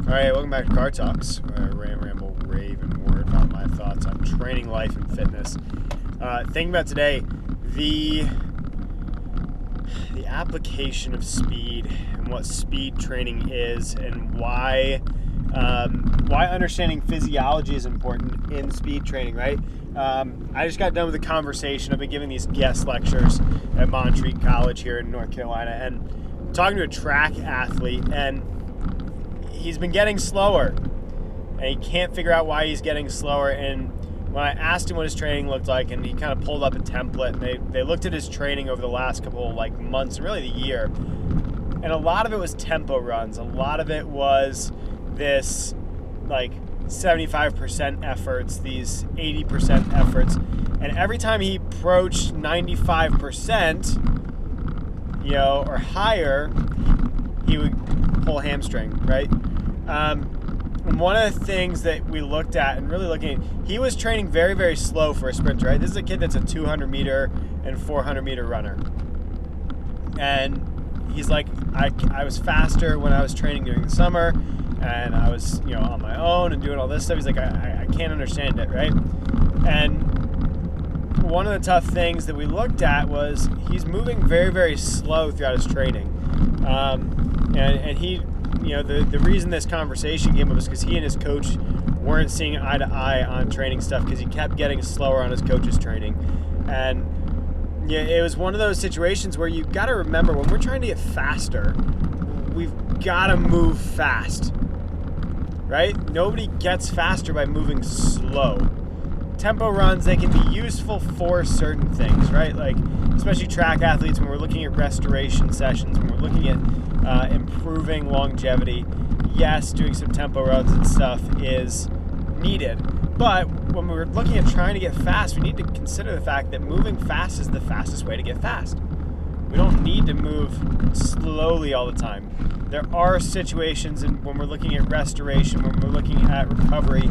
All right, welcome back to Car Talks, where I rant, ramble, rave, and word about my thoughts on training, life, and fitness. Thinking about today, the application of speed and what speed training is, and why understanding physiology is important in speed training. Right? I just got done with a conversation. I've been giving these guest lectures at Montreat College here in North Carolina, and talking to a track athlete, and he's been getting slower, and he can't figure out why he's getting slower. And when I asked him what his training looked like, and he kind of pulled up a template, and they looked at his training over the last couple months, really the year, and a lot of it was tempo runs. A lot of it was this 75% efforts, these 80% efforts, and every time he approached 95%, or higher, he would pull hamstring, right? And one of the things that we looked at and really looking at, he was training very, very slow for a sprinter, right? This is a kid that's a 200 meter and 400 meter runner. And he's like, I was faster when I was training during the summer, and I was, on my own and doing all this stuff. He's like, I can't understand it, right? And one of the tough things that we looked at was he's moving very, very slow throughout his training. And he, the reason this conversation came up is because he and his coach weren't seeing eye to eye on training stuff, because he kept getting slower on his coach's training. And it was one of those situations where you got to remember, when we're trying to get faster, we've got to move fast, right? Nobody gets faster by moving slow. Tempo runs, they can be useful for certain things, right? Especially track athletes, when we're looking at restoration sessions, when we're looking at improving longevity, yes, doing some tempo runs and stuff is needed. But when we're looking at trying to get fast, we need to consider the fact that moving fast is the fastest way to get fast. We don't need to move slowly all the time. There are situations when we're looking at restoration, when we're looking at recovery,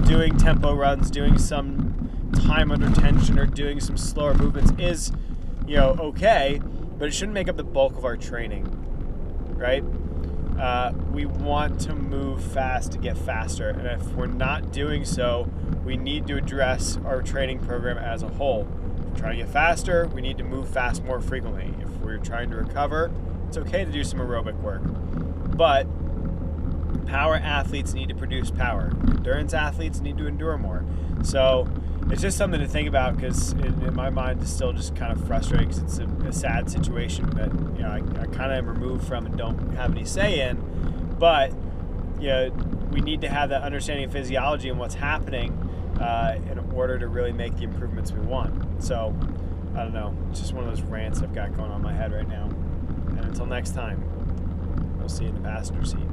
doing tempo runs, doing some time under tension, or doing some slower movements is, okay, but it shouldn't make up the bulk of our training, right? We want to move fast to get faster, and if we're not doing so, we need to address our training program as a whole. If we're trying to get faster, we need to move fast more frequently. If we're trying to recover, it's okay to do some aerobic work, but power athletes need to produce power. Endurance athletes need to endure more. So it's just something to think about, because in my mind it's still just kind of frustrating, because it's a sad situation that I kind of am removed from and don't have any say in. But we need to have that understanding of physiology and what's happening in order to really make the improvements we want. So I don't know. It's just one of those rants I've got going on in my head right now. And until next time, we'll see you in the passenger seat.